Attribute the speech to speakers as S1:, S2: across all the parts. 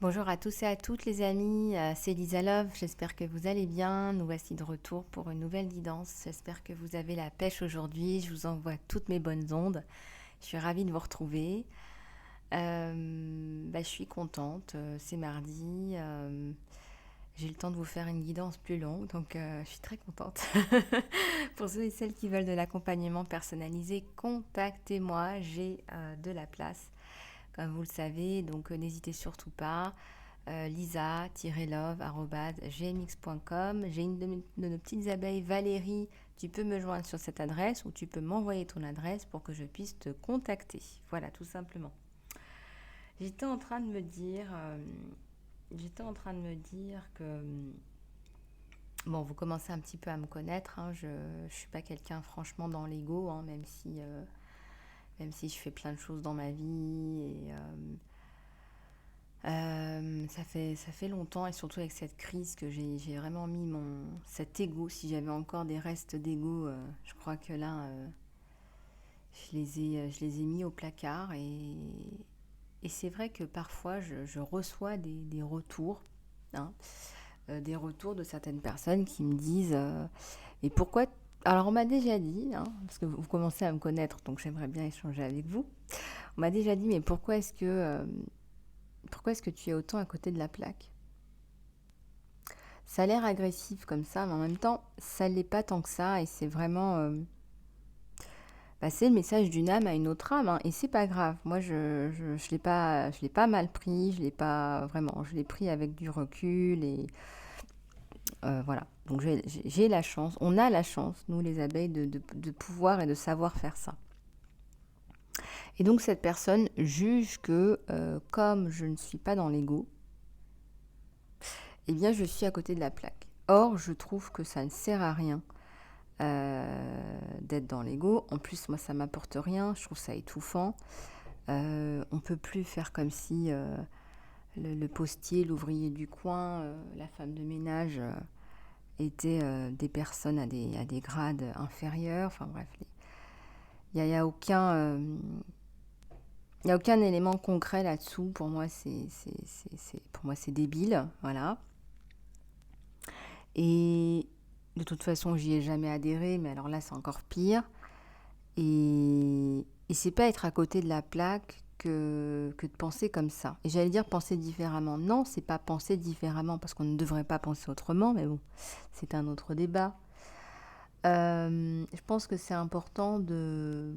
S1: Bonjour à tous et à toutes les amis, c'est Lisa Love, j'espère que vous allez bien. Nous voici de retour pour une nouvelle guidance. J'espère que vous avez la pêche aujourd'hui. Je vous envoie toutes mes bonnes ondes. Je suis ravie de vous retrouver. Je suis contente, c'est mardi. J'ai le temps de vous faire une guidance plus longue, donc je suis très contente. Pour ceux et celles qui veulent de l'accompagnement personnalisé, contactez-moi, j'ai de la place. Comme vous le savez, donc n'hésitez surtout pas. lisa-love@gmx.com. J'ai une de nos petites abeilles, Valérie. Tu peux me joindre sur cette adresse ou tu peux m'envoyer ton adresse pour que je puisse te contacter. Voilà, tout simplement. J'étais en train de me dire, que bon, vous commencez un petit peu à me connaître. Hein, je ne suis pas quelqu'un franchement dans l'ego, hein, même si je fais plein de choses dans ma vie et ça fait longtemps et surtout avec cette crise que j'ai vraiment mis cet ego. Si j'avais encore des restes d'ego, je crois que là, je les ai mis au placard et c'est vrai que parfois je reçois des retours, hein, des retours de certaines personnes qui me disent et pourquoi. Alors on m'a déjà dit, hein, parce que vous commencez à me connaître, donc j'aimerais bien échanger avec vous. On m'a déjà dit, mais pourquoi est-ce que tu es autant à côté de la plaque? Ça a l'air agressif comme ça, mais en même temps, ça l'est pas tant que ça. Et c'est vraiment passer le message d'une âme à une autre âme. Hein, et c'est pas grave. Moi, je l'ai pas mal pris. Je l'ai pas vraiment. Je l'ai pris avec du recul. Et voilà. Donc j'ai la chance. On a la chance, nous les abeilles, de pouvoir et de savoir faire ça. Et donc cette personne juge que comme je ne suis pas dans l'ego, eh bien je suis à côté de la plaque. Or, je trouve que ça ne sert à rien d'être dans l'ego. En plus, moi, ça m'apporte rien. Je trouve ça étouffant. On peut plus faire comme si le postier, l'ouvrier du coin, la femme de ménage étaient des personnes à des grades inférieurs. Enfin bref, il n'y a aucun... il n'y a aucun élément concret là-dessous. Pour moi, c'est débile. Voilà. Et de toute façon, j'y ai jamais adhéré, mais alors là, c'est encore pire. Et c'est pas être à côté de la plaque que de penser comme ça. Et j'allais dire penser différemment. Non, c'est pas penser différemment, parce qu'on ne devrait pas penser autrement, mais bon, c'est un autre débat. Je pense que c'est important de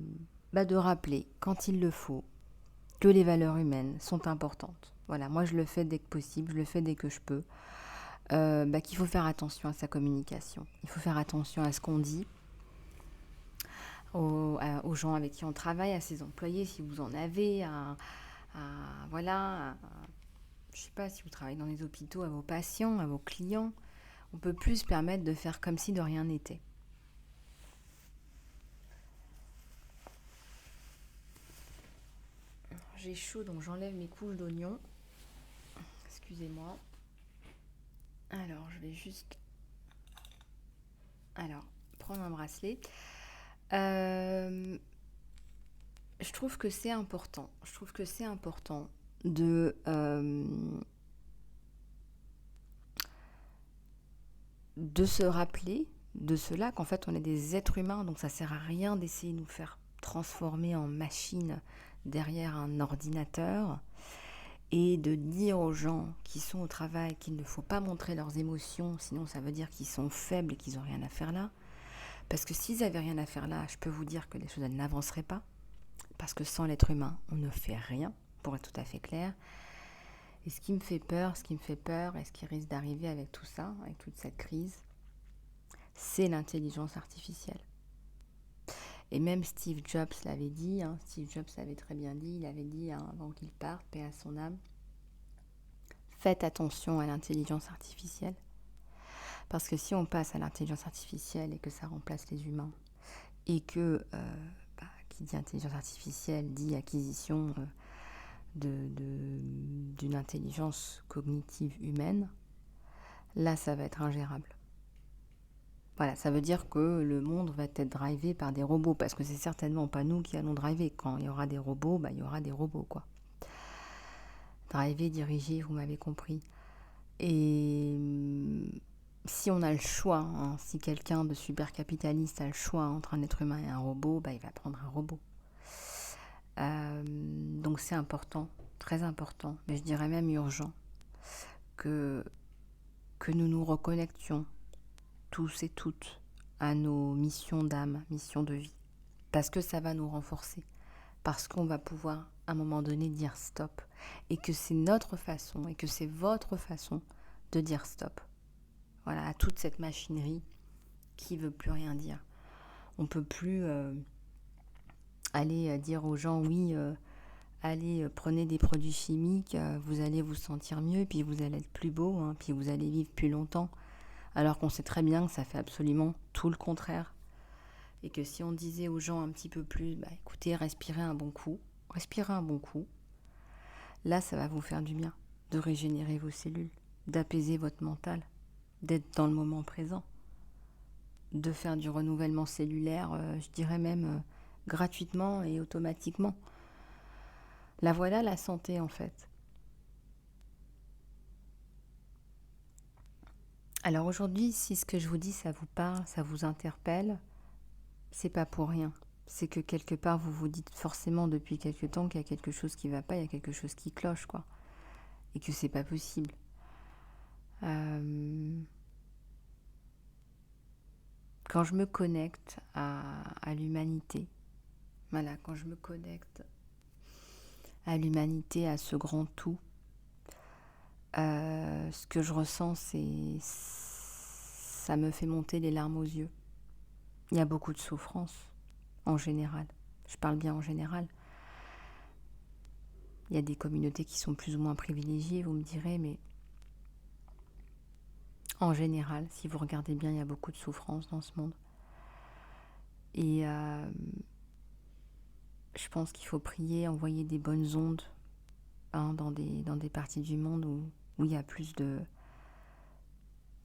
S1: rappeler, quand il le faut, que les valeurs humaines sont importantes. Voilà, moi je le fais dès que possible, je le fais dès que je peux. Qu'il faut faire attention à sa communication. Il faut faire attention à ce qu'on dit, aux gens avec qui on travaille, à ses employés, si vous en avez, voilà, je sais pas, si vous travaillez dans les hôpitaux, à vos patients, à vos clients. On peut plus se permettre de faire comme si de rien n'était. J'ai chaud, donc j'enlève mes couches d'oignons. Excusez-moi. Alors, je vais juste... Alors, prendre un bracelet. Je trouve que c'est important. Je trouve que c'est important de se rappeler de cela, qu'en fait on est des êtres humains, donc ça sert à rien d'essayer de nous faire transformer en machine derrière un ordinateur et de dire aux gens qui sont au travail qu'il ne faut pas montrer leurs émotions, sinon ça veut dire qu'ils sont faibles et qu'ils n'ont rien à faire là. Parce que s'ils n'avaient rien à faire là, je peux vous dire que les choses n'avanceraient pas, parce que sans l'être humain, on ne fait rien, pour être tout à fait clair. Et ce qui me fait peur, et ce qui risque d'arriver avec tout ça, avec toute cette crise, c'est l'intelligence artificielle. Et même Steve Jobs l'avait dit, hein, Steve Jobs l'avait très bien dit, il avait dit avant qu'il parte, paix à son âme, faites attention à l'intelligence artificielle. Parce que si on passe à l'intelligence artificielle et que ça remplace les humains, et que qui dit intelligence artificielle dit acquisition d'une intelligence cognitive humaine, là ça va être ingérable. Voilà, ça veut dire que le monde va être drivé par des robots, parce que c'est certainement pas nous qui allons driver. Quand il y aura des robots, il y aura des robots, quoi. driver, diriger, vous m'avez compris. Et si on a le choix, hein, si quelqu'un de super capitaliste a le choix entre un être humain et un robot, bah, il va prendre un robot. Donc c'est important, très important, mais je dirais même urgent, que nous nous reconnections tous et toutes à nos missions d'âme, missions de vie. Parce que ça va nous renforcer. Parce qu'on va pouvoir, à un moment donné, dire stop. Et que c'est notre façon, et que c'est votre façon de dire stop. Voilà, à toute cette machinerie qui ne veut plus rien dire. On ne peut plus aller dire aux gens, oui, allez, prenez des produits chimiques, vous allez vous sentir mieux, puis vous allez être plus beau, hein, puis vous allez vivre plus longtemps. Alors qu'on sait très bien que ça fait absolument tout le contraire. Et que si on disait aux gens un petit peu plus, bah, écoutez, respirez un bon coup, là ça va vous faire du bien, de régénérer vos cellules, d'apaiser votre mental, d'être dans le moment présent, de faire du renouvellement cellulaire, je dirais même gratuitement et automatiquement. La voilà la santé en fait. Alors aujourd'hui, si ce que je vous dis ça vous parle, ça vous interpelle, c'est pas pour rien. C'est que quelque part vous vous dites forcément depuis quelque temps qu'il y a quelque chose qui va pas, il y a quelque chose qui cloche quoi. Et que c'est pas possible. Quand je me connecte à l'humanité, voilà, quand je me connecte à l'humanité, à ce grand tout, ce que je ressens, ça me fait monter les larmes aux yeux. Il y a beaucoup de souffrance, en général. Je parle bien en général. Il y a des communautés qui sont plus ou moins privilégiées, vous me direz, mais en général, si vous regardez bien, il y a beaucoup de souffrance dans ce monde. Et je pense qu'il faut prier, envoyer des bonnes ondes dans des parties du monde où il y a plus de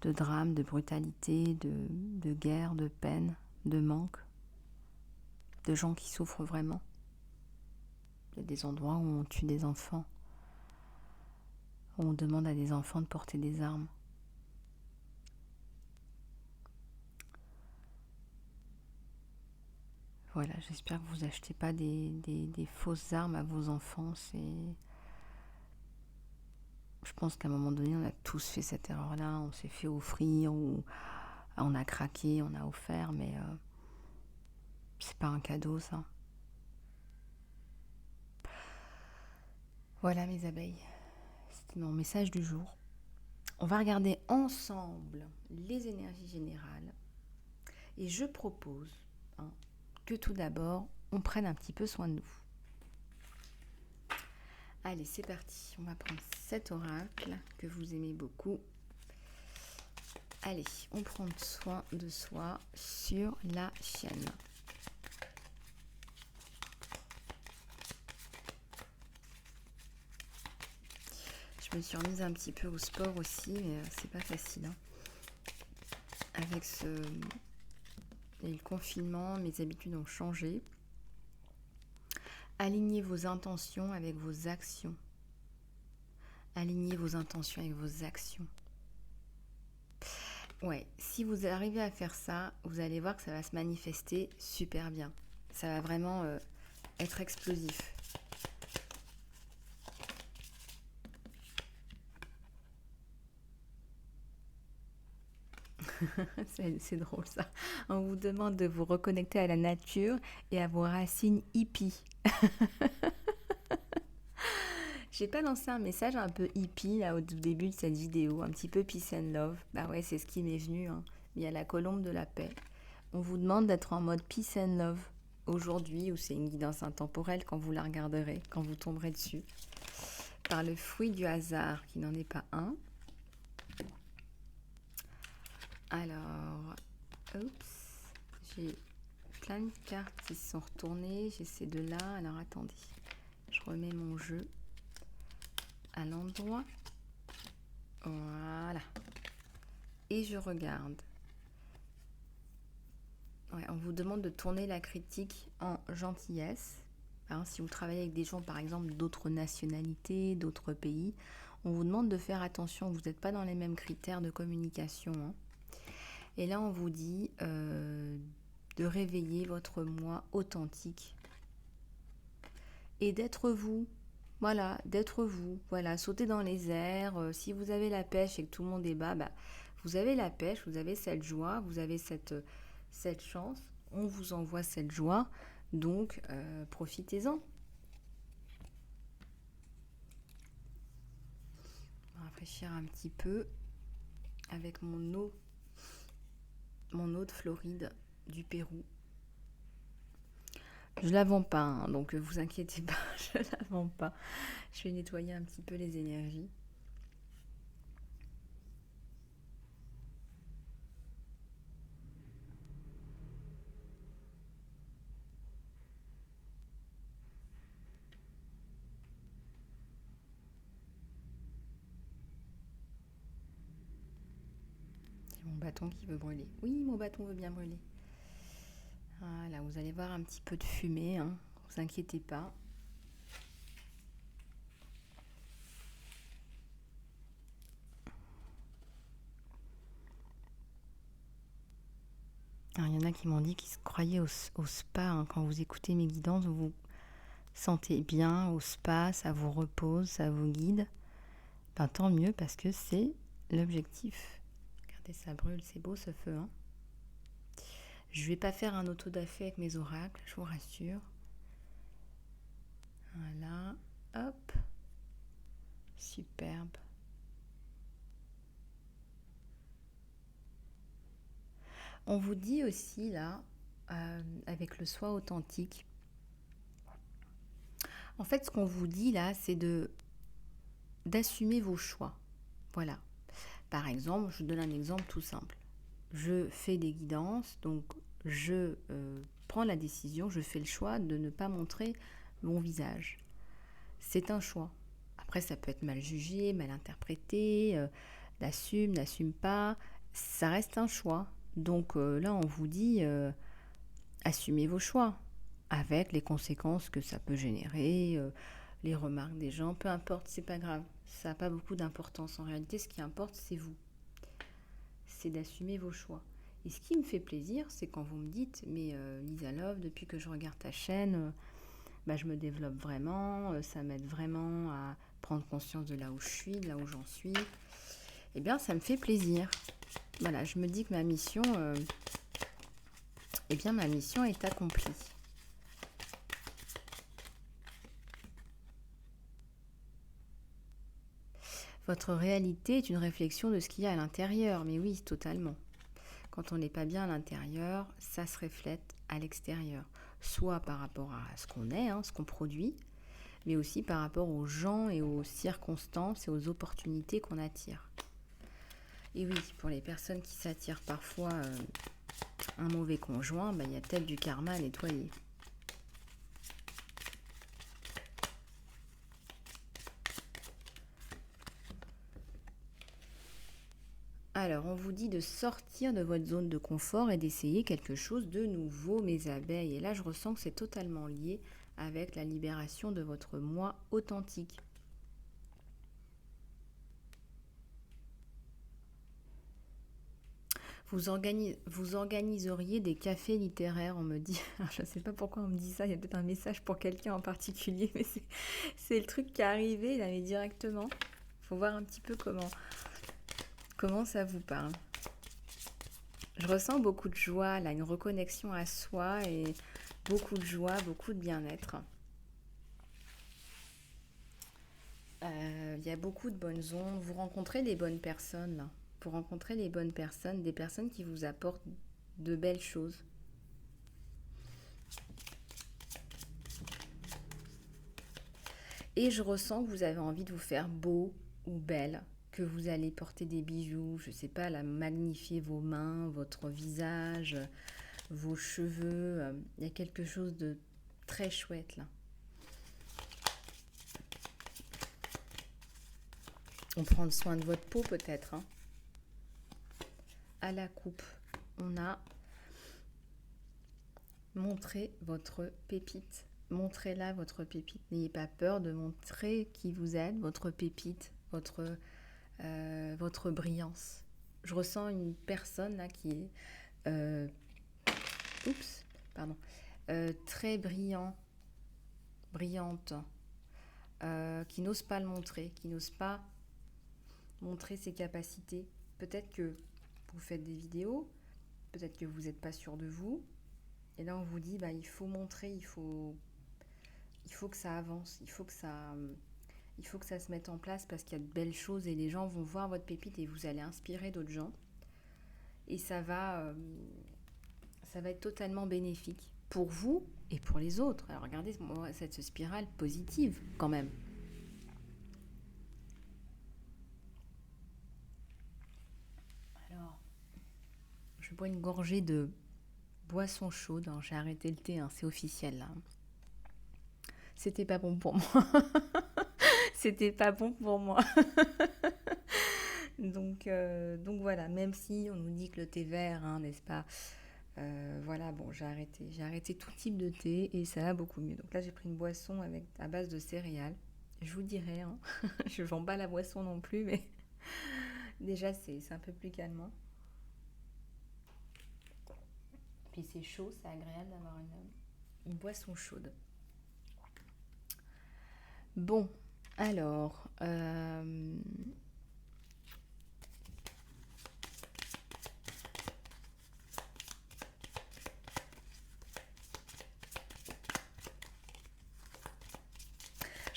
S1: drames, de brutalité, de guerre, de peine, de manque, de gens qui souffrent vraiment. Il y a des endroits où on tue des enfants, où on demande à des enfants de porter des armes. Voilà, j'espère que vous n'achetez pas des fausses armes à vos enfants. Je pense qu'à un moment donné, on a tous fait cette erreur-là. On s'est fait offrir ou on a craqué, on a offert, mais c'est pas un cadeau, ça. Voilà mes abeilles, c'était mon message du jour. On va regarder ensemble les énergies générales et je propose que tout d'abord, on prenne un petit peu soin de nous. Allez, c'est parti. On va prendre cet oracle que vous aimez beaucoup. Allez, on prend soin de soi sur la chaîne. Je me suis remise un petit peu au sport aussi, mais c'est pas facile. Avec le confinement, mes habitudes ont changé. Alignez vos intentions avec vos actions. Alignez vos intentions avec vos actions. Ouais, si vous arrivez à faire ça, vous allez voir que ça va se manifester super bien. Ça va vraiment être explosif. C'est drôle ça. On vous demande de vous reconnecter à la nature et à vos racines hippies. J'ai pas lancé un message un peu hippie là au début de cette vidéo, un petit peu peace and love. Bah ouais, c'est ce qui m'est venu. Il y a la colombe de la paix. On vous demande d'être en mode peace and love aujourd'hui, ou c'est une guidance intemporelle quand vous la regarderez, quand vous tomberez dessus, par le fruit du hasard, qui n'en est pas un. Alors, j'ai plein de cartes qui se sont retournées. J'ai ces deux-là. Alors, attendez. Je remets mon jeu à l'endroit. Voilà. Et je regarde. Ouais, on vous demande de tourner la critique en gentillesse. Hein, si vous travaillez avec des gens, par exemple, d'autres nationalités, d'autres pays, on vous demande de faire attention. Vous n'êtes pas dans les mêmes critères de communication. Hein. Et là, on vous dit de réveiller votre moi authentique et d'être vous. Voilà, d'être vous. Voilà, sauter dans les airs. Si vous avez la pêche et que tout le monde est bas, bah, vous avez la pêche, vous avez cette joie, vous avez cette chance. On vous envoie cette joie. Donc, profitez-en. On va rafraîchir un petit peu avec mon eau de Floride du Pérou. Je la vends pas, hein, donc vous inquiétez pas, je la vends pas. Je vais nettoyer un petit peu les énergies. C'est mon bâton qui veut brûler. Oui, mon bâton veut bien brûler. Voilà, vous allez voir un petit peu de fumée, hein, vous inquiétez pas. Alors, il y en a qui m'ont dit qu'ils se croyaient au spa, hein, quand vous écoutez mes guidances, vous vous sentez bien au spa, ça vous repose, ça vous guide. Ben, tant mieux parce que c'est l'objectif. Regardez, ça brûle, c'est beau ce feu. Hein. Je ne vais pas faire un autodafé avec mes oracles, je vous rassure. Voilà, hop, superbe. On vous dit aussi là, avec le soi authentique, en fait ce qu'on vous dit là, c'est d'assumer vos choix. Voilà. Par exemple, je vous donne un exemple tout simple. Je fais des guidances, donc je prends la décision, je fais le choix de ne pas montrer mon visage. C'est un choix. Après, ça peut être mal jugé, mal interprété, n'assume pas. Ça reste un choix. Donc là, on vous dit, assumez vos choix, avec les conséquences que ça peut générer, les remarques des gens, peu importe, c'est pas grave. Ça n'a pas beaucoup d'importance. En réalité, ce qui importe, c'est vous. C'est d'assumer vos choix. Et ce qui me fait plaisir, c'est quand vous me dites, mais Lisa Love, depuis que je regarde ta chaîne, je me développe vraiment, ça m'aide vraiment à prendre conscience de là où je suis, de là où j'en suis. Eh bien, ça me fait plaisir. Voilà, je me dis que ma mission est accomplie. Votre réalité est une réflexion de ce qu'il y a à l'intérieur, mais oui, totalement. Quand on n'est pas bien à l'intérieur, ça se reflète à l'extérieur, soit par rapport à ce qu'on est, hein, ce qu'on produit, mais aussi par rapport aux gens et aux circonstances et aux opportunités qu'on attire. Et oui, pour les personnes qui s'attirent parfois un mauvais conjoint, il y a peut-être du karma à nettoyer. Alors, on vous dit de sortir de votre zone de confort et d'essayer quelque chose de nouveau, mes abeilles. Et là, je ressens que c'est totalement lié avec la libération de votre moi authentique. Vous organiseriez des cafés littéraires, on me dit. Alors, je ne sais pas pourquoi on me dit ça, il y a peut-être un message pour quelqu'un en particulier, mais c'est le truc qui est arrivé, là, mais directement. Il faut voir un petit peu comment ça vous parle. Je ressens beaucoup de joie, là, une reconnexion à soi et beaucoup de joie, beaucoup de bien-être. Il y a beaucoup de bonnes ondes. Vous rencontrez les bonnes personnes, là. Vous rencontrez les bonnes personnes, des personnes qui vous apportent de belles choses. Et je ressens que vous avez envie de vous faire beau ou belle, que vous allez porter des bijoux, je ne sais pas, là, magnifier vos mains, votre visage, vos cheveux. Il y a quelque chose de très chouette là. On prend soin de votre peau peut-être. Hein. À la coupe, on a montré votre pépite. Montrez-la, votre pépite. N'ayez pas peur de montrer qui vous êtes, votre pépite, votre brillance. Je ressens une personne là qui est euh, oups, pardon, très brillante, qui n'ose pas le montrer, qui n'ose pas montrer ses capacités. Peut-être que vous faites des vidéos, peut-être que vous n'êtes pas sûr de vous, et là on vous dit bah, il faut montrer, il faut que ça avance, il faut que ça se mette en place parce qu'il y a de belles choses et les gens vont voir votre pépite et vous allez inspirer d'autres gens et ça va être totalement bénéfique pour vous et pour les autres. Alors regardez cette spirale positive quand même. Alors, je bois une gorgée de boisson chaude. J'ai arrêté le thé, hein, c'est officiel là. C'était pas bon pour moi. C'était pas bon pour moi. Donc voilà, même si on nous dit que le thé vert, hein, n'est-ce pas, voilà, bon, j'ai arrêté tout type de thé et ça va beaucoup mieux. Donc là, j'ai pris une boisson à base de céréales. Je vous dirai, hein, je ne vends pas la boisson non plus, mais déjà, c'est un peu plus calmant. Puis c'est chaud, c'est agréable d'avoir une boisson chaude. Bon, alors, je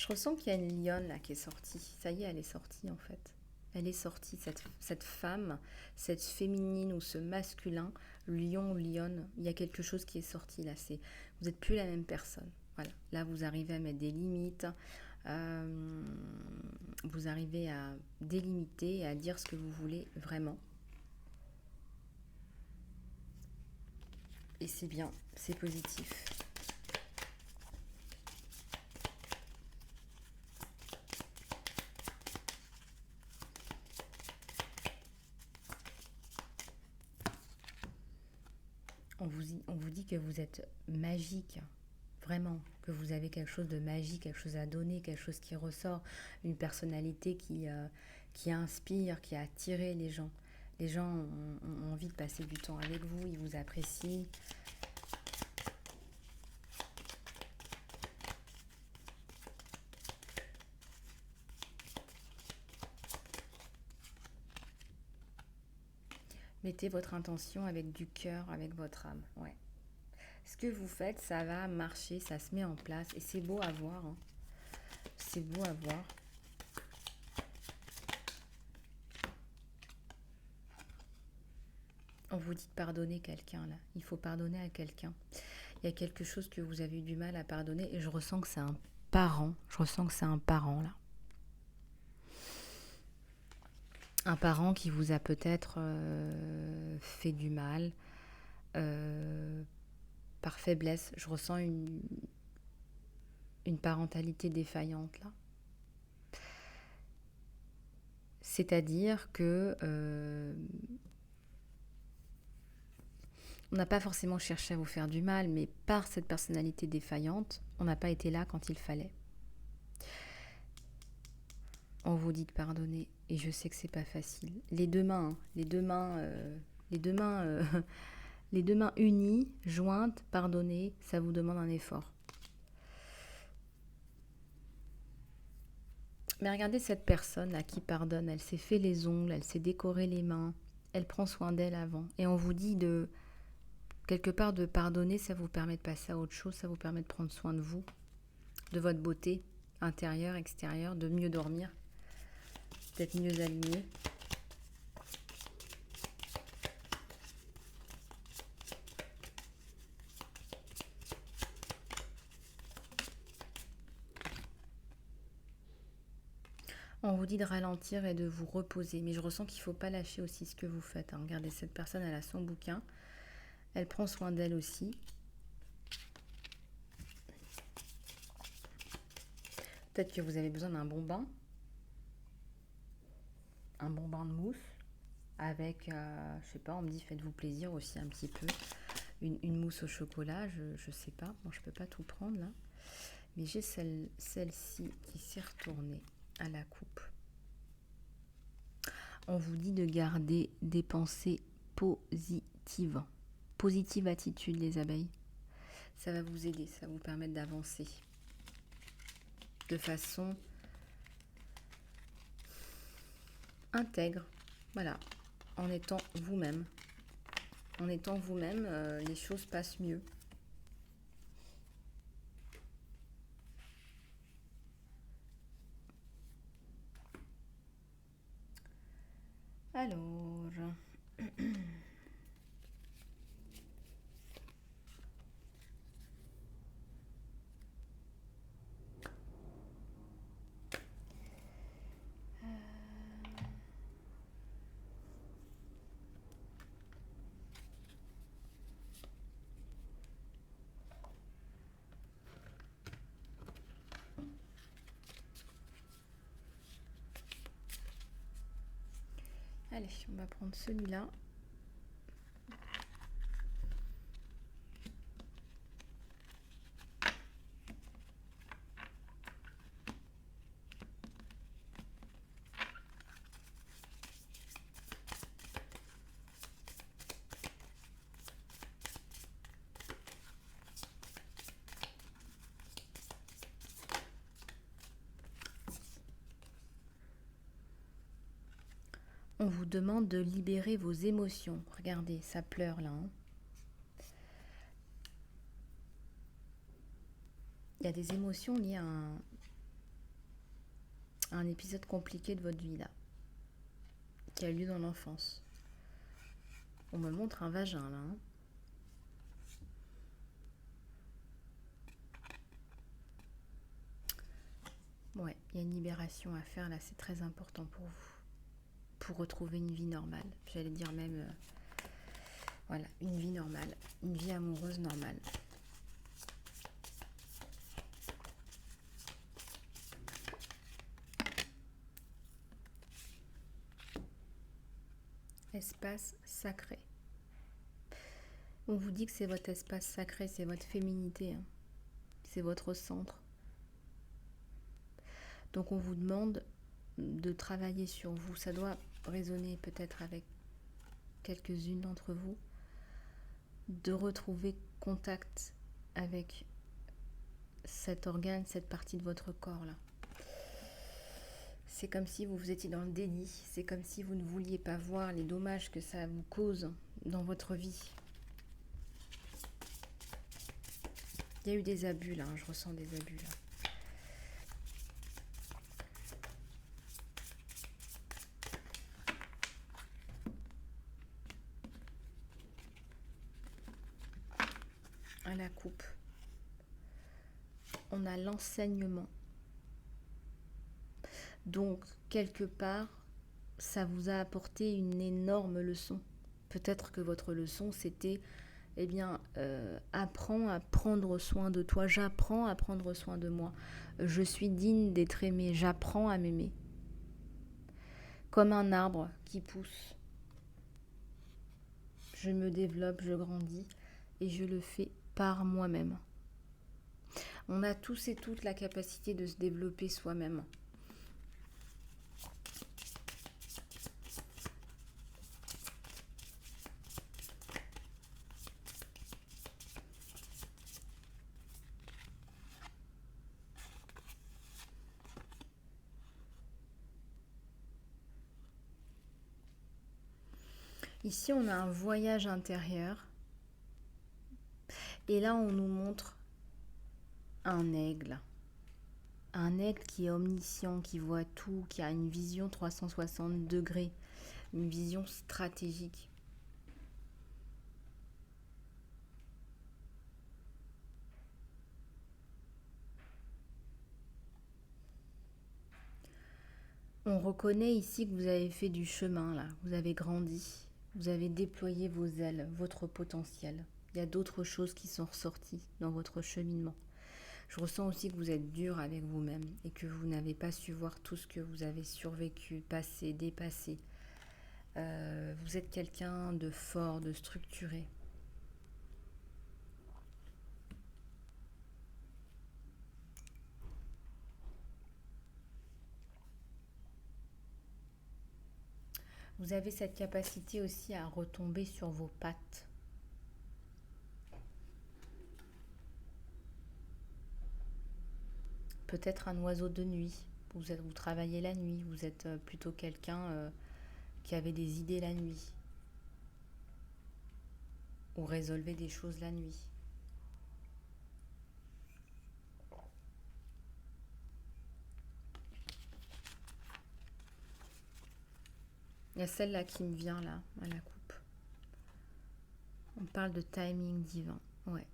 S1: ressens qu'il y a une lionne là qui est sortie. Ça y est, elle est sortie en fait. Elle est sortie, cette femme, cette féminine ou ce masculin, lion ou lionne. Il y a quelque chose qui est sorti là. Vous n'êtes plus la même personne. Voilà. Là, vous arrivez à mettre des limites. Vous arrivez à délimiter et à dire ce que vous voulez vraiment. Et c'est bien, c'est positif. On vous dit que vous êtes magique, vraiment, que vous avez quelque chose de magique, quelque chose à donner, quelque chose qui ressort, une personnalité qui inspire, qui a attiré les gens. Les gens ont envie de passer du temps avec vous, ils vous apprécient. Mettez votre intention avec du cœur, avec votre âme. Ouais. Ce que vous faites, ça va marcher, ça se met en place et c'est beau à voir. Hein. C'est beau à voir. On vous dit de pardonner quelqu'un là. Il faut pardonner à quelqu'un. Il y a quelque chose que vous avez eu du mal à pardonner et je ressens que c'est un parent. Je ressens que c'est un parent là. Un parent qui vous a peut-être fait du mal par faiblesse. Je ressens une parentalité défaillante là. C'est-à-dire que on n'a pas forcément cherché à vous faire du mal, mais par cette personnalité défaillante, on n'a pas été là quand il fallait. On vous dit de pardonner, et je sais que c'est pas facile. Les deux mains, les deux mains unies, jointes, pardonner, ça vous demande un effort. Mais regardez cette personne là qui pardonne, elle s'est fait les ongles, elle s'est décoré les mains, elle prend soin d'elle avant. Et on vous dit quelque part de pardonner, ça vous permet de passer à autre chose, ça vous permet de prendre soin de vous, de votre beauté intérieure, extérieure, de mieux dormir, d'être mieux aligné. On vous dit de ralentir et de vous reposer, mais je ressens qu'il ne faut pas lâcher aussi ce que vous faites. Hein. Regardez, cette personne, elle a son bouquin, elle prend soin d'elle aussi. Peut-être que vous avez besoin d'un bon bain, de mousse, avec, je sais pas, on me dit faites-vous plaisir aussi un petit peu. Une mousse au chocolat, je sais pas, bon je peux pas tout prendre là. Mais j'ai celle-ci qui s'est retournée à la coupe. On vous dit de garder des pensées positives. Positive attitude, les abeilles. Ça va vous aider, ça va vous permettre d'avancer de façon intègre. Voilà, en étant vous-même. En étant vous-même, les choses passent mieux. Alors, allez, on va prendre celui-là. On vous demande de libérer vos émotions. Regardez, ça pleure là. Il y a des émotions liées à un épisode compliqué de votre vie là, qui a eu lieu dans l'enfance. On me montre un vagin là. Ouais, il y a une libération à faire là, c'est très important pour vous. Pour retrouver une vie normale. J'allais dire même, voilà, une vie normale. Une vie amoureuse normale. Espace sacré. On vous dit que c'est votre espace sacré, c'est votre féminité. Hein. C'est votre centre. Donc on vous demande de travailler sur vous. Ça doit résonner peut-être avec quelques-unes d'entre vous. De retrouver contact avec cet organe, cette partie de votre corps là. C'est comme si vous étiez dans le déni. C'est comme si vous ne vouliez pas voir les dommages que ça vous cause dans votre vie. Il y a eu des abus là, je ressens des abus là. À la coupe, on a l'enseignement. Donc, quelque part, ça vous a apporté une énorme leçon. Peut-être que votre leçon, c'était, eh bien, apprends à prendre soin de toi. J'apprends à prendre soin de moi. Je suis digne d'être aimée. J'apprends à m'aimer. Comme un arbre qui pousse. Je me développe, je grandis et je le fais par moi-même. On a tous et toutes la capacité de se développer soi-même. Ici, on a un voyage intérieur. Et là, on nous montre un aigle. Un aigle qui est omniscient, qui voit tout, qui a une vision 360 degrés, une vision stratégique. On reconnaît ici que vous avez fait du chemin, là. Vous avez grandi, vous avez déployé vos ailes, votre potentiel. Il y a d'autres choses qui sont ressorties dans votre cheminement. Je ressens aussi que vous êtes dur avec vous-même et que vous n'avez pas su voir tout ce que vous avez survécu, passé, dépassé. Vous êtes quelqu'un de fort, de structuré. Vous avez cette capacité aussi à retomber sur vos pattes. Peut-être un oiseau de nuit. Vous travaillez la nuit. Vous êtes plutôt quelqu'un qui avait des idées la nuit. Ou résolvez des choses la nuit. Il y a celle-là qui me vient là, à la coupe. On parle de timing divin. Ouais.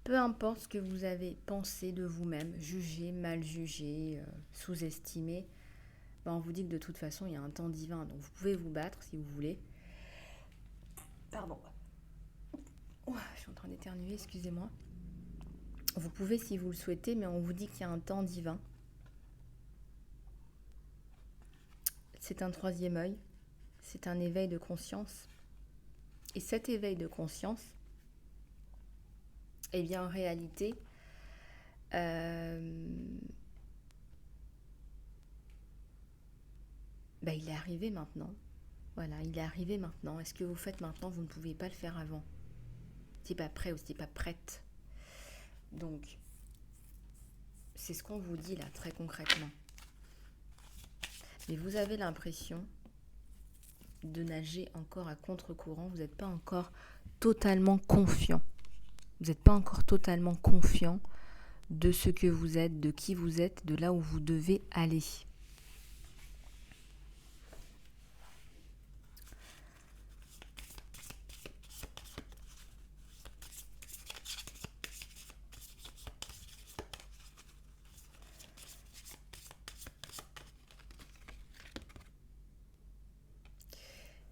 S1: Peu importe ce que vous avez pensé de vous-même, jugé, mal jugé, sous-estimé, on vous dit que de toute façon, il y a un temps divin. Donc vous pouvez vous battre si vous voulez. Pardon. Je suis en train d'éternuer, excusez-moi. Vous pouvez si vous le souhaitez, mais on vous dit qu'il y a un temps divin. C'est un troisième œil. C'est un éveil de conscience. Et cet éveil de conscience, eh bien en réalité, il est arrivé maintenant. Voilà, il est arrivé maintenant. Et ce que vous faites maintenant, vous ne pouvez pas le faire avant. C'est pas prêt ou c'est pas prête. Donc, c'est ce qu'on vous dit là, très concrètement. Mais vous avez l'impression de nager encore à contre-courant. Vous n'êtes pas encore totalement confiant. Vous n'êtes pas encore totalement confiant de ce que vous êtes, de qui vous êtes, de là où vous devez aller.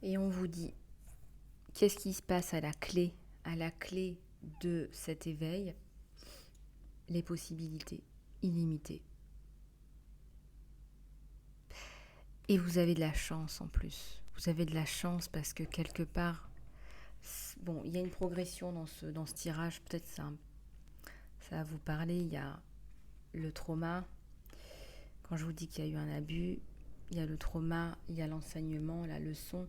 S1: Et on vous dit, qu'est-ce qui se passe à la clé de cet éveil? Les possibilités illimitées. Et vous avez de la chance en plus. Vous avez de la chance parce que quelque part, bon, il y a une progression dans ce tirage. Peut-être ça va vous parler. Il y a le trauma. Quand je vous dis qu'il y a eu un abus, il y a le trauma, il y a l'enseignement, la leçon.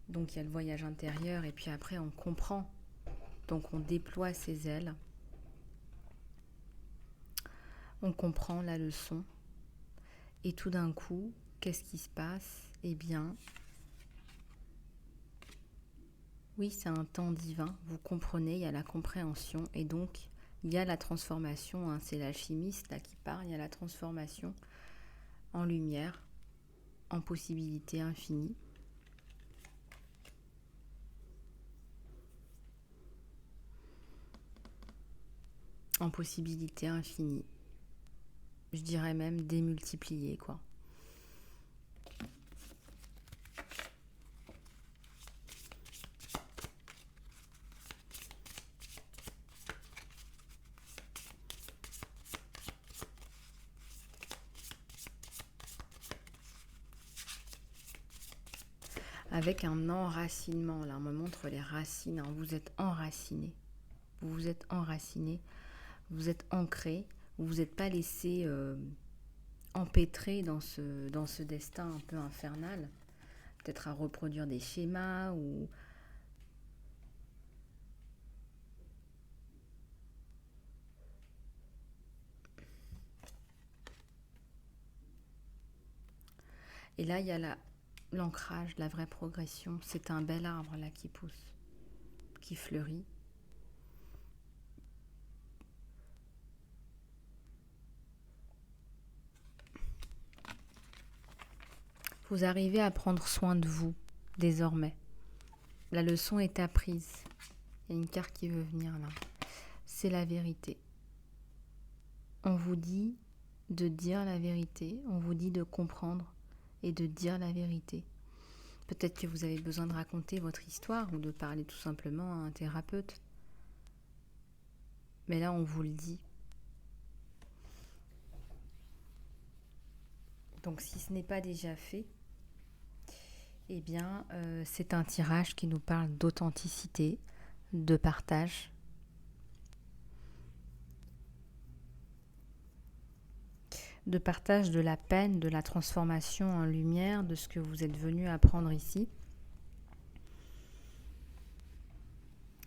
S1: Donc il y a le voyage intérieur et puis après on comprend. Donc on déploie ses ailes. On comprend la leçon. Et tout d'un coup, qu'est-ce qui se passe? Eh bien, oui, c'est un temps divin. Vous comprenez, il y a la compréhension. Et donc, il y a la transformation. Hein, c'est l'alchimiste là qui parle. Il y a la transformation en lumière, en possibilité infinie. En possibilité infinie. Je dirais même démultipliée, quoi. Avec un enracinement, là, on me montre les racines. Hein, vous êtes enraciné. Vous êtes enraciné. Vous êtes ancré. Vous ne vous êtes pas laissé empêtrer dans ce destin un peu infernal. Peut-être à reproduire des schémas ou... Et là, il y a l'ancrage, la vraie progression. C'est un bel arbre là qui pousse, qui fleurit. Vous arrivez à prendre soin de vous désormais. La leçon est apprise. Il y a une carte qui veut venir là. C'est la vérité. On vous dit de dire la vérité. On vous dit de comprendre et de dire la vérité. Peut-être que vous avez besoin de raconter votre histoire ou de parler tout simplement à un thérapeute. Mais là, on vous le dit. Donc, si ce n'est pas déjà fait, eh bien, c'est un tirage qui nous parle d'authenticité, de partage. de partage de la peine, de la transformation en lumière, de ce que vous êtes venu apprendre ici.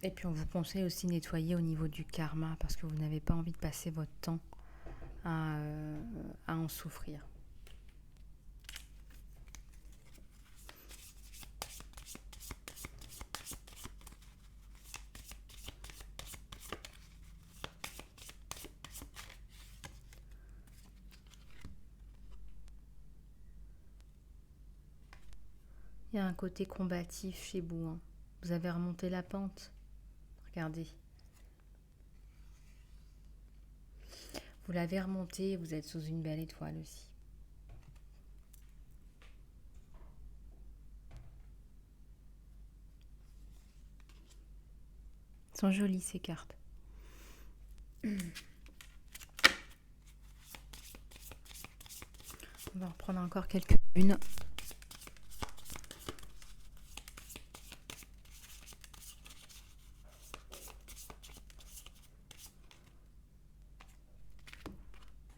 S1: Et puis on vous conseille aussi de nettoyer au niveau du karma parce que vous n'avez pas envie de passer votre temps à en souffrir. Il y a un côté combatif chez vous, hein. Vous avez remonté la pente. Regardez. Vous l'avez remonté et vous êtes sous une belle étoile aussi. Elles sont jolies ces cartes. On va en reprendre encore quelques-unes.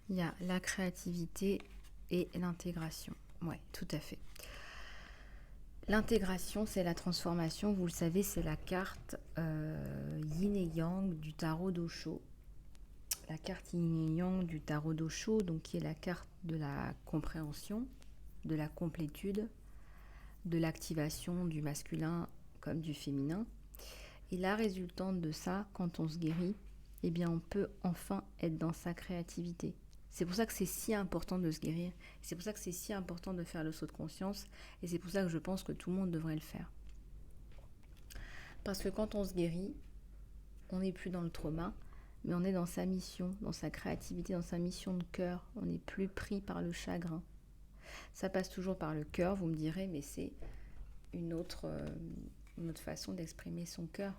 S1: Il y a la créativité et l'intégration. Oui, tout à fait. L'intégration, c'est la transformation. Vous le savez, c'est la carte yin et yang du tarot d'Osho. La carte yin et yang du tarot d'Osho, donc qui est la carte de la compréhension, de la complétude, de l'activation du masculin comme du féminin. Et la résultante de ça, quand on se guérit, eh bien on peut enfin être dans sa créativité. C'est pour ça que c'est si important de se guérir. C'est pour ça que c'est si important de faire le saut de conscience. Et c'est pour ça que je pense que tout le monde devrait le faire. Parce que quand on se guérit, on n'est plus dans le trauma, mais on est dans sa mission, dans sa créativité, dans sa mission de cœur. On n'est plus pris par le chagrin. Ça passe toujours par le cœur, vous me direz, mais c'est une autre façon d'exprimer son cœur.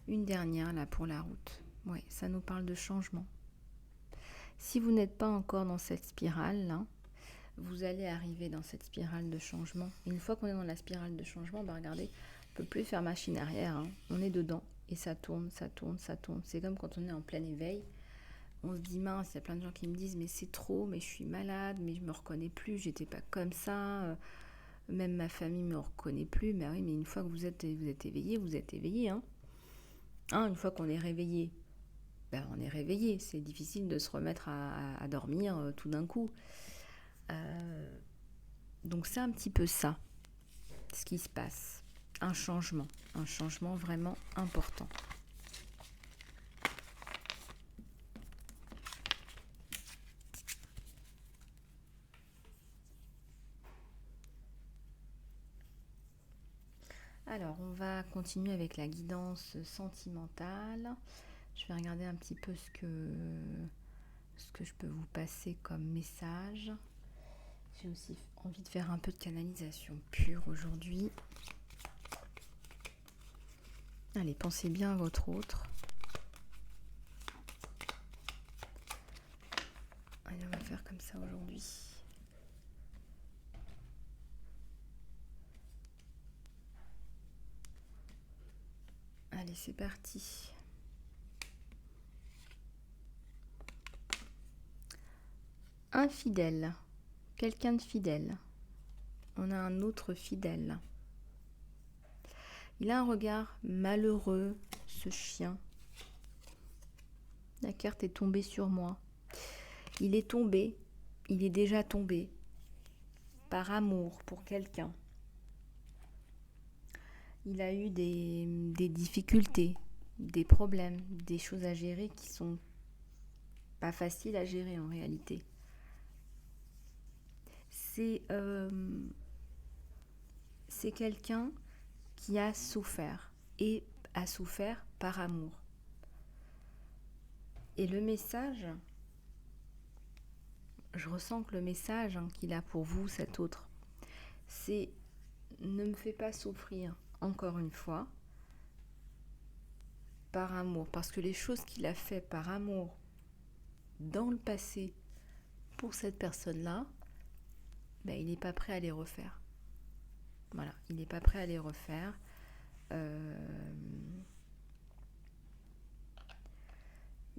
S1: Une dernière là pour la route. Oui, ça nous parle de changement. Si vous n'êtes pas encore dans cette spirale là, vous allez arriver dans cette spirale de changement. Et une fois qu'on est dans la spirale de changement, regardez, on ne peut plus faire machine arrière. Hein. On est dedans et ça tourne, ça tourne, ça tourne. C'est comme quand on est en plein éveil. On se dit mince, il y a plein de gens qui me disent mais c'est trop, mais je suis malade, mais je me reconnais plus, j'étais pas comme ça. Même ma famille me reconnaît plus. Mais oui, mais une fois que vous êtes éveillé, vous êtes éveillé, hein. Une fois qu'on est réveillé, on est réveillé. C'est difficile de se remettre à dormir tout d'un coup. Donc c'est un petit peu ça, ce qui se passe. Un changement vraiment important. Alors, on va continuer avec la guidance sentimentale. Je vais regarder un petit peu ce que je peux vous passer comme message. J'ai aussi envie de faire un peu de canalisation pure aujourd'hui. Allez, pensez bien à votre autre. Allez, on va faire comme ça aujourd'hui. Allez, c'est parti. Infidèle. Quelqu'un de fidèle. On a un autre fidèle. Il a un regard malheureux, ce chien. La carte est tombée sur moi. Il est déjà tombé par amour pour quelqu'un. Il a eu des difficultés, des problèmes, des choses à gérer qui sont pas faciles à gérer en réalité. C'est quelqu'un qui a souffert et a souffert par amour. Et le message, je ressens que le message qu'il a pour vous, cet autre, c'est ne me fais pas souffrir encore une fois par amour, parce que les choses qu'il a fait par amour dans le passé pour cette personne-là, il n'est pas prêt à les refaire. Voilà, il n'est pas prêt à les refaire.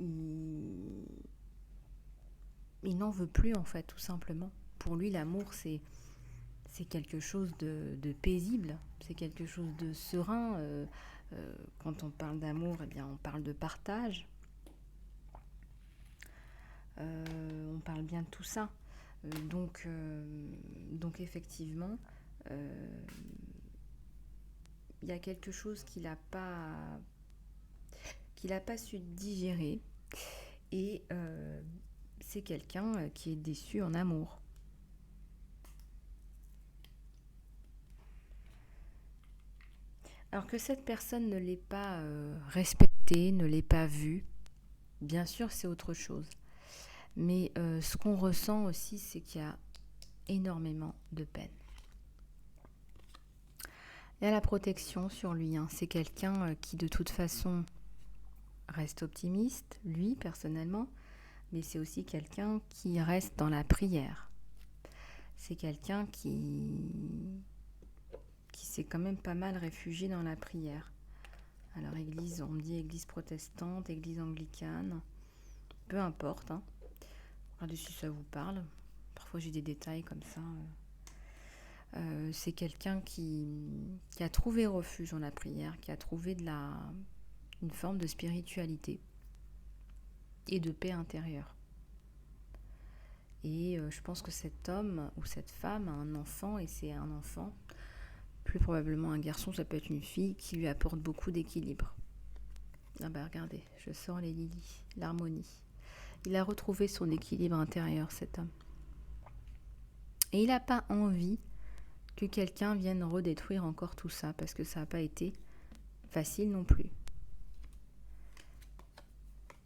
S1: il, il n'en veut plus en fait, tout simplement. Pour lui, l'amour, c'est quelque chose de paisible, c'est quelque chose de serein. Quand on parle d'amour, eh bien, on parle de partage. On parle bien de tout ça. Donc effectivement, il y a quelque chose qu'il a pas su digérer. Et c'est quelqu'un qui est déçu en amour. Alors que cette personne ne l'ait pas respecté, ne l'ait pas vu, bien sûr c'est autre chose. Mais ce qu'on ressent aussi, c'est qu'il y a énormément de peine. Il y a la protection sur lui. C'est quelqu'un qui de toute façon reste optimiste, lui personnellement, mais c'est aussi quelqu'un qui reste dans la prière. C'est quelqu'un qui s'est quand même pas mal réfugié dans la prière. Alors église, on me dit église protestante, église anglicane, peu importe. Regardez si ça vous parle. Parfois j'ai des détails comme ça. C'est quelqu'un qui a trouvé refuge dans la prière, qui a trouvé une forme de spiritualité et de paix intérieure. Et je pense que cet homme ou cette femme a un enfant, et c'est un enfant, plus probablement un garçon, ça peut être une fille, qui lui apporte beaucoup d'équilibre. Ah bah regardez, je sors les lilies, l'harmonie. Il a retrouvé son équilibre intérieur, cet homme. Et il n'a pas envie que quelqu'un vienne redétruire encore tout ça, parce que ça n'a pas été facile non plus.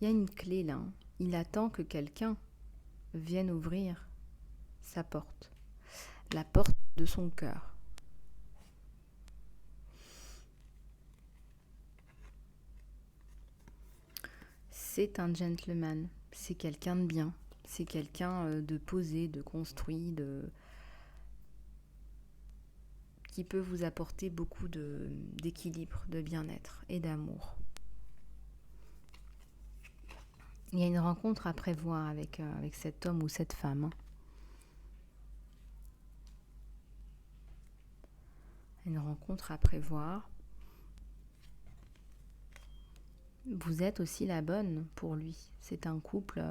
S1: Il y a une clé là. Il attend que quelqu'un vienne ouvrir sa porte. La porte de son cœur. C'est un gentleman. C'est quelqu'un de bien. C'est quelqu'un de posé, de construit, qui peut vous apporter beaucoup d'équilibre, de bien-être et d'amour. Il y a une rencontre à prévoir avec cet homme ou cette femme. Une rencontre à prévoir. Vous êtes aussi la bonne pour lui. C'est un couple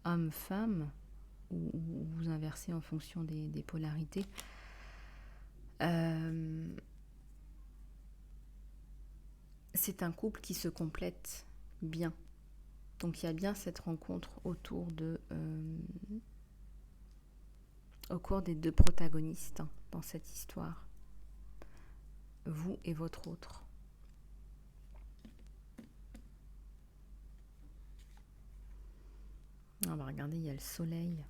S1: homme-femme, ou vous inversez en fonction des polarités. C'est un couple qui se complète bien. Donc il y a bien cette rencontre au cours des deux protagonistes dans cette histoire. Vous et votre autre. On va regarder, il y a le soleil.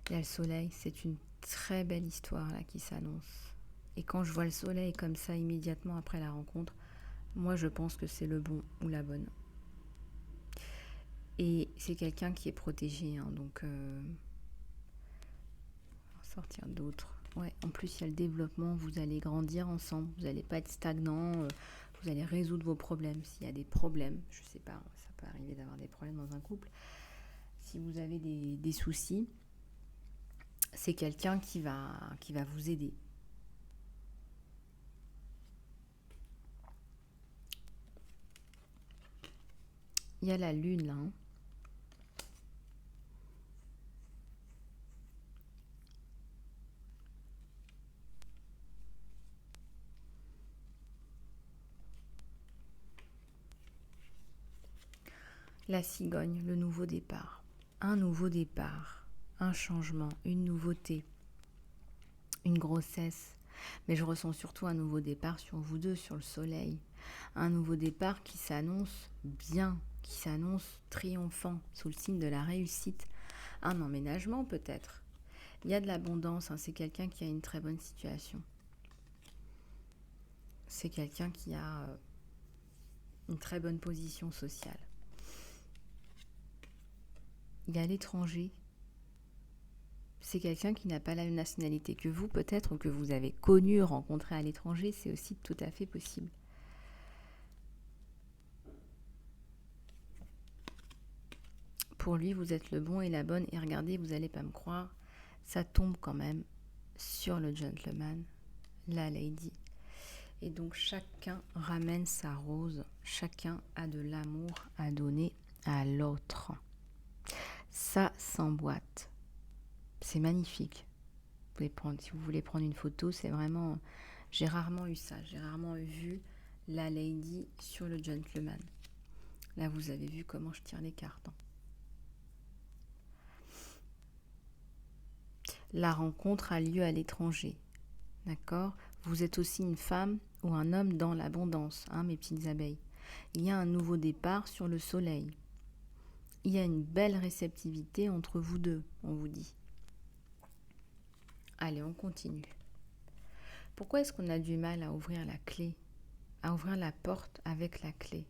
S1: Il y a le soleil, c'est une très belle histoire là qui s'annonce. Et quand je vois le soleil comme ça immédiatement après la rencontre, moi je pense que c'est le bon ou la bonne. Et c'est quelqu'un qui est protégé, donc on va sortir d'autres. Ouais, en plus il y a le développement, vous allez grandir ensemble, vous n'allez pas être stagnant, vous allez résoudre vos problèmes. S'il y a des problèmes, je sais pas, ça peut arriver d'avoir des problèmes dans un couple. Si vous avez des soucis, c'est quelqu'un qui va vous aider. Il y a la lune là. La cigogne, le nouveau départ. Un nouveau départ, un changement, une nouveauté, une grossesse. Mais je ressens surtout un nouveau départ sur vous deux, sur le soleil. Un nouveau départ qui s'annonce bien, qui s'annonce triomphant, sous le signe de la réussite. Un emménagement peut-être. Il y a de l'abondance, c'est quelqu'un qui a une très bonne situation. C'est quelqu'un qui a une très bonne position sociale. Il est à l'étranger. C'est quelqu'un qui n'a pas la nationalité que vous peut-être, ou que vous avez connu, rencontré à l'étranger, c'est aussi tout à fait possible. pour lui, vous êtes le bon et la bonne. Et regardez, vous n'allez pas me croire, ça tombe quand même sur le gentleman, la lady. Et donc chacun ramène sa rose, chacun a de l'amour à donner à l'autre. Ça s'emboîte. C'est magnifique. Si vous voulez prendre une photo, c'est vraiment... J'ai rarement eu ça, j'ai rarement vu la lady sur le gentleman. Là, vous avez vu comment je tire les cartes. La rencontre a lieu à l'étranger. D'accord ? Vous êtes aussi une femme ou un homme dans l'abondance, hein, mes petites abeilles. Il y a un nouveau départ sur le soleil. Il y a une belle réceptivité entre vous deux, on vous dit. Allez, on continue. Pourquoi est-ce qu'on a du mal à ouvrir la clé, à ouvrir la porte avec la clé?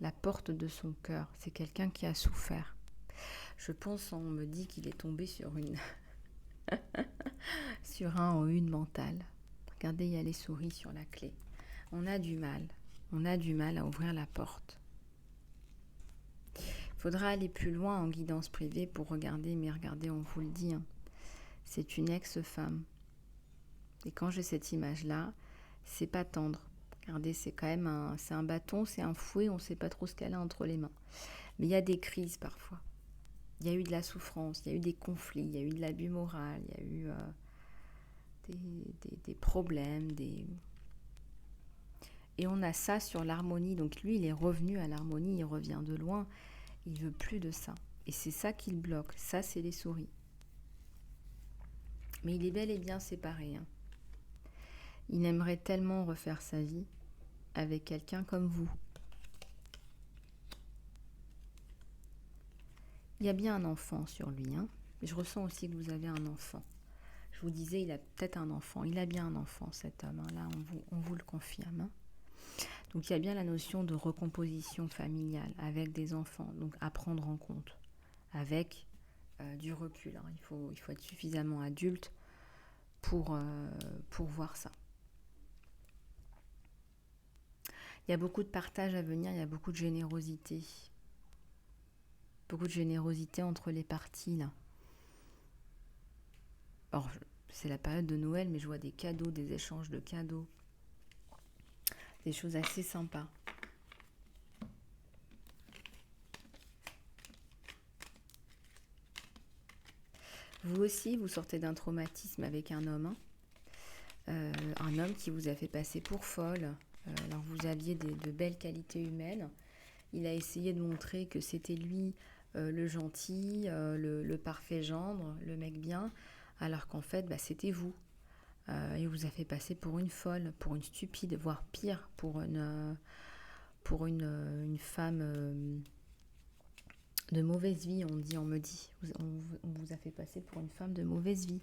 S1: La porte de son cœur, c'est quelqu'un qui a souffert. Je pense, on me dit qu'il est tombé sur sur un ou une mentale. Regardez, il y a les souris sur la clé. On a du mal à ouvrir la porte. Il faudra aller plus loin en guidance privée pour regarder, mais regardez, on vous le dit, hein, c'est une ex-femme. Et quand j'ai cette image-là, c'est pas tendre. Regardez, c'est quand même un bâton, c'est un fouet, on ne sait pas trop ce qu'elle a entre les mains. Mais il y a des crises parfois. Il y a eu de la souffrance, il y a eu des conflits, il y a eu de l'abus moral, il y a eu des problèmes, Et on a ça sur l'harmonie. Donc lui, il est revenu à l'harmonie, il revient de loin. Il veut plus de ça. Et c'est ça qui le bloque. Ça, c'est les souris. Mais il est bel et bien séparé. Hein. Il aimerait tellement refaire sa vie avec quelqu'un comme vous. Il y a bien un enfant sur lui. Hein. Je ressens aussi que vous avez un enfant. Je vous disais, il a peut-être un enfant. Il a bien un enfant, cet homme. Hein. Là, on vous le confirme. Hein. Donc, il y a bien la notion de recomposition familiale avec des enfants. Donc, à prendre en compte avec du recul. Hein. Il faut être suffisamment adulte pour voir ça. Il y a beaucoup de partage à venir, il y a beaucoup de générosité. Beaucoup de générosité entre les parties, là. Alors, c'est la période de Noël, mais je vois des cadeaux, des échanges de cadeaux. Des choses assez sympas. Vous aussi, vous sortez d'un traumatisme avec un homme. Hein. Un homme qui vous a fait passer pour folle. Alors, vous aviez de belles qualités humaines. Il a essayé de montrer que c'était lui le gentil, le parfait gendre, le mec bien, alors qu'en fait, c'était vous. Il vous a fait passer pour une folle, pour une stupide, voire pire, pour une femme de mauvaise vie, on me dit. On vous a fait passer pour une femme de mauvaise vie,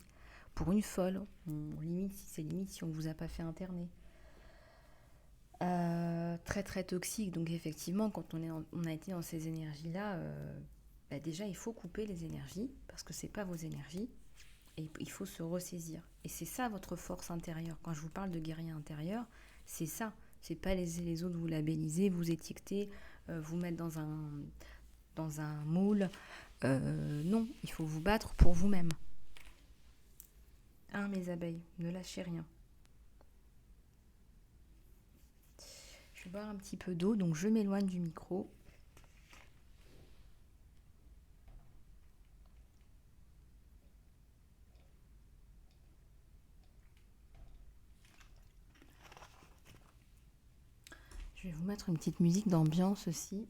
S1: pour une folle. C'est limite si on ne vous a pas fait interner. Très très toxique, donc effectivement quand on a été dans ces énergies là, déjà il faut couper les énergies parce que c'est pas vos énergies et il faut se ressaisir, et c'est ça votre force intérieure. Quand je vous parle de guerrier intérieur, c'est ça, c'est pas les autres vous labelliser, vous étiqueter, vous mettre dans un moule, non, il faut vous battre pour vous-même, hein, mes abeilles, ne lâchez rien. Je vais boire un petit peu d'eau, donc je m'éloigne du micro. Je vais vous mettre une petite musique d'ambiance aussi.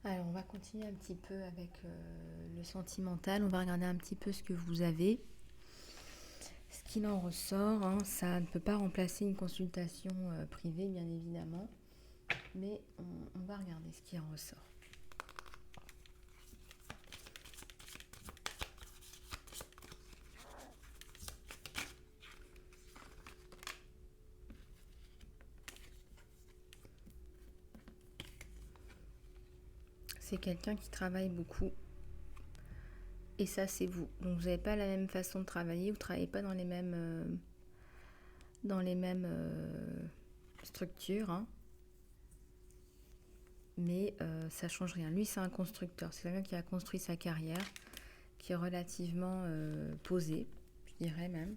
S1: Alors, on va continuer un petit peu avec le sentimental. On va regarder un petit peu ce que vous avez. Ce qu'il en ressort, hein, ça ne peut pas remplacer une consultation privée, bien évidemment. Mais on va regarder ce qui en ressort. c'est quelqu'un qui travaille beaucoup. Et ça, c'est vous. Donc, vous n'avez pas la même façon de travailler. Vous ne travaillez pas dans les mêmes, structures. Hein. Mais ça ne change rien. Lui, c'est un constructeur. C'est quelqu'un qui a construit sa carrière, qui est relativement posé, je dirais même.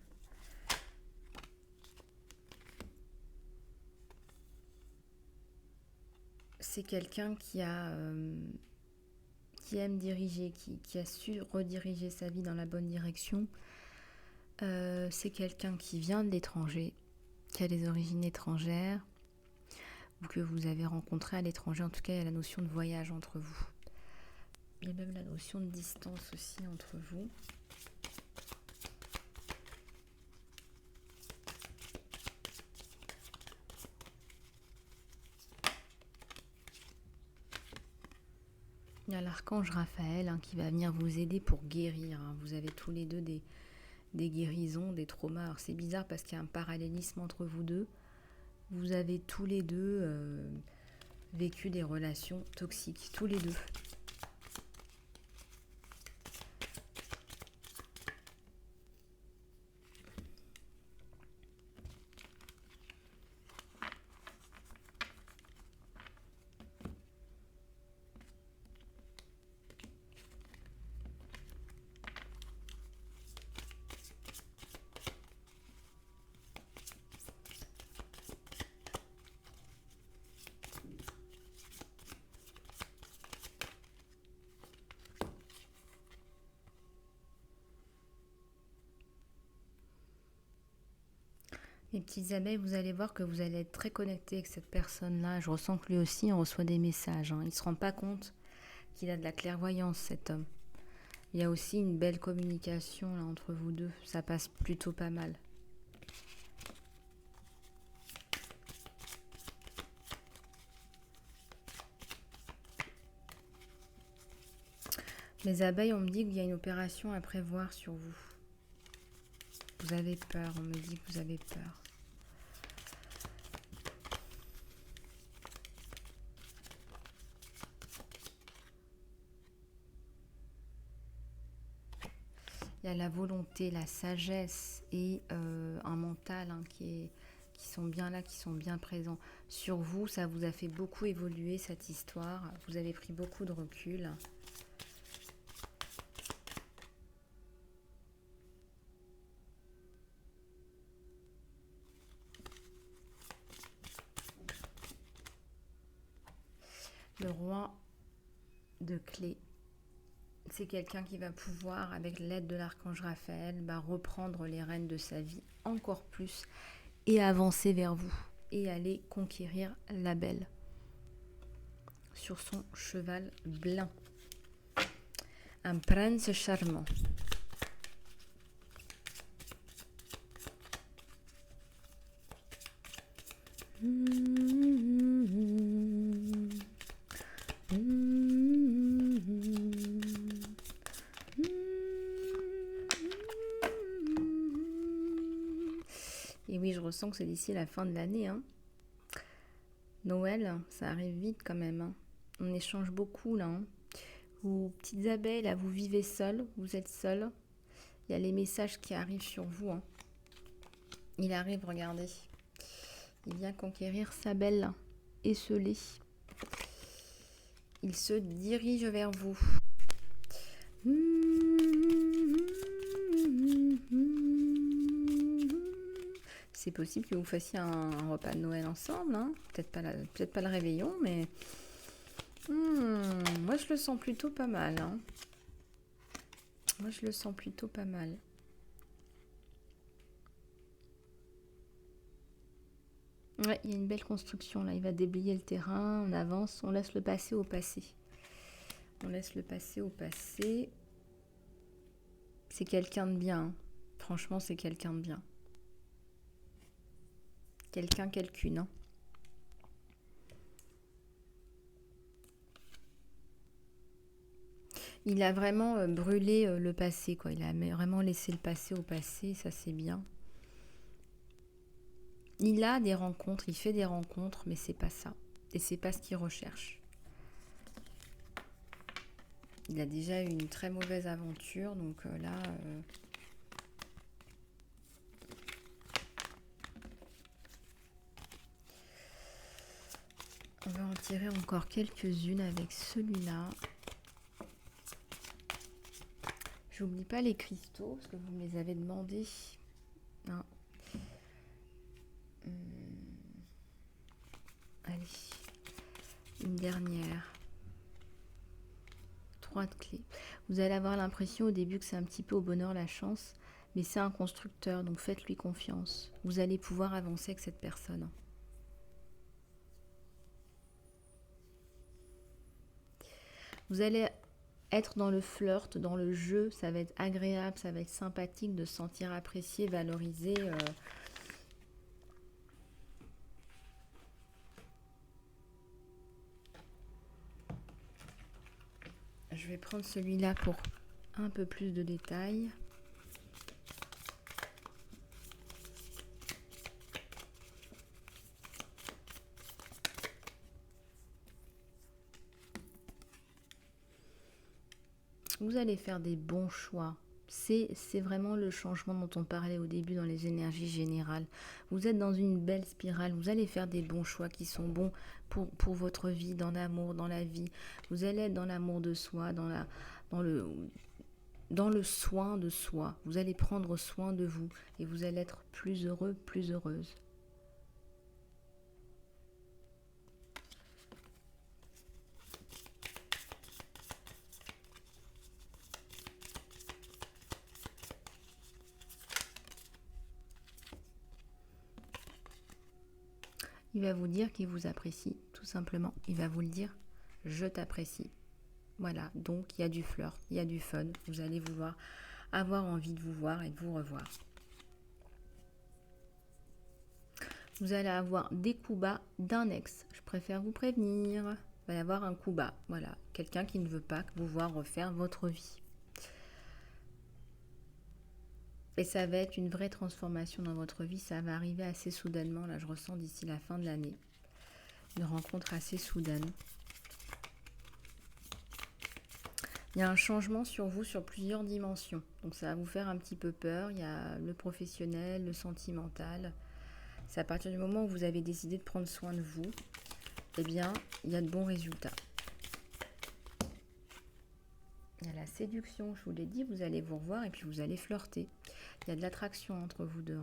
S1: C'est quelqu'un qui aime diriger, qui a su rediriger sa vie dans la bonne direction. C'est quelqu'un qui vient de l'étranger, qui a des origines étrangères, ou que vous avez rencontré à l'étranger. En tout cas, il y a la notion de voyage entre vous. Il y a même la notion de distance aussi entre vous. Il y a l'archange Raphaël qui va venir vous aider pour guérir. Hein. Vous avez tous les deux des guérisons, des traumas. Alors c'est bizarre parce qu'il y a un parallélisme entre vous deux. Vous avez tous les deux vécu des relations toxiques, tous les deux. Les petites abeilles, vous allez voir que vous allez être très connecté avec cette personne-là. Je ressens que lui aussi, il reçoit des messages. Hein. Il ne se rend pas compte qu'il a de la clairvoyance, cet homme. Il y a aussi une belle communication là, entre vous deux. Ça passe plutôt pas mal. Les abeilles, on me dit qu'il y a une opération à prévoir sur vous. Vous avez peur, on me dit que vous avez peur. Il y a la volonté, la sagesse et un mental qui sont bien là, qui sont bien présents. Sur vous, ça vous a fait beaucoup évoluer cette histoire. Vous avez pris beaucoup de recul. Le roi de clés. C'est quelqu'un qui va pouvoir, avec l'aide de l'archange Raphaël, reprendre les rênes de sa vie encore plus et avancer vers vous et aller conquérir la belle sur son cheval blanc. Un prince charmant. Et oui, je ressens que c'est d'ici la fin de l'année. Hein. Noël, ça arrive vite quand même. Hein. On échange beaucoup là. Hein. Vous, petites abeilles, là, vous vivez seules, vous êtes seules. Il y a les messages qui arrivent sur vous. Hein. Il arrive, regardez. Il vient conquérir sa belle, esselée. Il se dirige vers vous. C'est possible que vous fassiez un repas de Noël ensemble. Hein. Peut-être pas le réveillon, mais... moi, je le sens plutôt pas mal. Hein. Moi, je le sens plutôt pas mal. Ouais, il y a une belle construction là. Il va déblayer le terrain. On avance. On laisse le passé au passé. On laisse le passé au passé. C'est quelqu'un de bien. Hein. Franchement, c'est quelqu'un de bien. Quelqu'une. Hein. Il a vraiment brûlé le passé, quoi. Il a vraiment laissé le passé au passé. Ça, c'est bien. Il a des rencontres, il fait des rencontres, mais c'est pas ça. Et c'est pas ce qu'il recherche. Il a déjà eu une très mauvaise aventure, donc là... on va en tirer encore quelques-unes avec celui-là. J'oublie pas les cristaux, parce que vous me les avez demandé. Non. Allez, une dernière. 3 de clés. Vous allez avoir l'impression au début que c'est un petit peu au bonheur la chance, mais c'est un constructeur, donc faites-lui confiance. Vous allez pouvoir avancer avec cette personne. Vous allez être dans le flirt, dans le jeu, ça va être agréable, ça va être sympathique de se sentir apprécié, valorisé. Je vais prendre celui-là pour un peu plus de détails. Vous allez faire des bons choix. C'est vraiment le changement dont on parlait au début dans les énergies générales. Vous êtes dans une belle spirale. Vous allez faire des bons choix qui sont bons pour votre vie, dans l'amour, dans la vie. Vous allez être dans l'amour de soi, dans le soin de soi. Vous allez prendre soin de vous et vous allez être plus heureux, plus heureuse. Il va vous dire qu'il vous apprécie, tout simplement. Il va vous le dire, je t'apprécie. Voilà, donc il y a du flirt, il y a du fun. Vous allez vouloir avoir envie de vous voir et de vous revoir. Vous allez avoir des coups bas d'un ex. Je préfère vous prévenir. Il va y avoir un coup bas. Voilà, quelqu'un qui ne veut pas vous voir refaire votre vie. Et ça va être une vraie transformation dans votre vie. Ça va arriver assez soudainement. Là, je ressens d'ici la fin de l'année. Une rencontre assez soudaine. Il y a un changement sur vous sur plusieurs dimensions. Donc ça va vous faire un petit peu peur. Il y a le professionnel, le sentimental. C'est à partir du moment où vous avez décidé de prendre soin de vous, eh bien, il y a de bons résultats. Il y a la séduction, je vous l'ai dit, vous allez vous revoir et puis vous allez flirter. Il y a de l'attraction entre vous deux.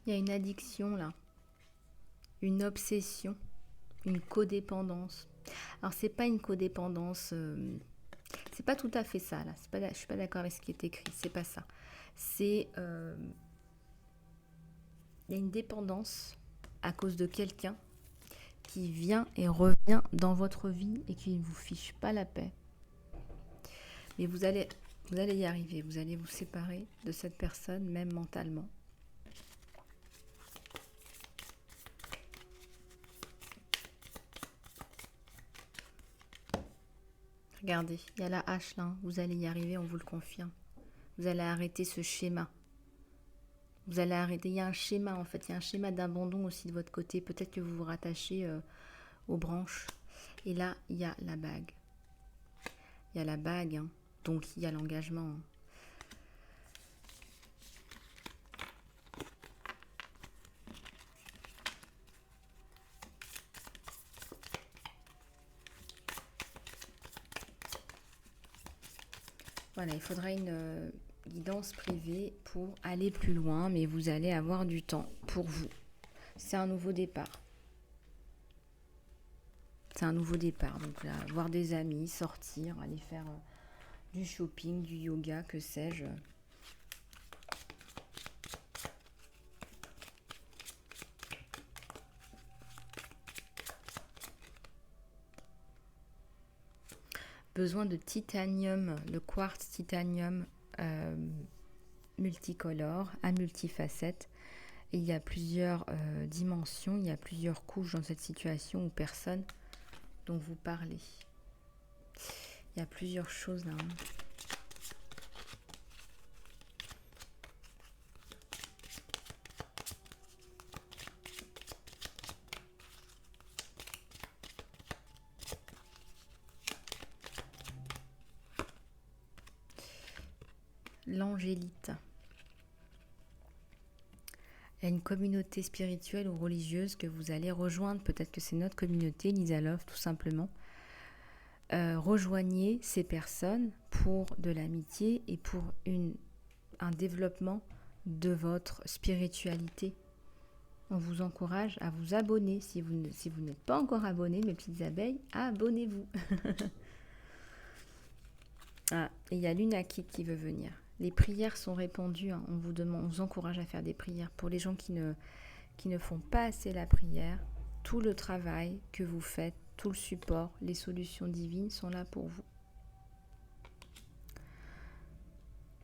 S1: Il y a une addiction là, une obsession, une codépendance. Alors c'est pas une codépendance, c'est pas tout à fait ça là. Je suis pas d'accord avec ce qui est écrit. C'est pas ça. C'est il y a une dépendance à cause de quelqu'un qui vient et revient dans votre vie et qui ne vous fiche pas la paix. Mais vous allez y arriver. Vous allez vous séparer de cette personne, même mentalement. Regardez, il y a la hache là, vous allez y arriver, on vous le confirme. Vous allez arrêter ce schéma. Vous allez arrêter, il y a un schéma en fait, il y a un schéma d'abandon aussi de votre côté. Peut-être que vous vous rattachez aux branches. Et là, il y a la bague. Il y a la bague, hein. Donc il y a l'engagement. Hein. Voilà, il faudra une guidance privée pour aller plus loin, mais vous allez avoir du temps pour vous. C'est un nouveau départ. C'est un nouveau départ. Donc là, voir des amis, sortir, aller faire du shopping, du yoga, que sais-je. besoin de titanium, le quartz titanium multicolore à multifacettes. Et il y a plusieurs dimensions, il y a plusieurs couches dans cette situation ou personne dont vous parlez. Il y a plusieurs choses là. L'angélite. Il y a une communauté spirituelle ou religieuse que vous allez rejoindre. Peut-être que c'est notre communauté, Lisa Love, tout simplement. Rejoignez ces personnes pour de l'amitié et pour un développement de votre spiritualité. On vous encourage à vous abonner. Si vous n'êtes pas encore abonné, mes petites abeilles, abonnez-vous. Ah, et il y a Lunakit qui veut venir. Les prières sont répandues. Hein. On vous encourage à faire des prières. Pour les gens qui ne font pas assez la prière, tout le travail que vous faites, tout le support, les solutions divines sont là pour vous.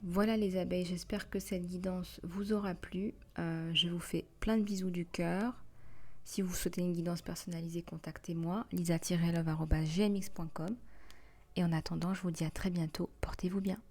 S1: Voilà les abeilles, j'espère que cette guidance vous aura plu. Je vous fais plein de bisous du cœur. Si vous souhaitez une guidance personnalisée, contactez-moi, lisa-love@gmx.com. Et en attendant, je vous dis à très bientôt. Portez-vous bien.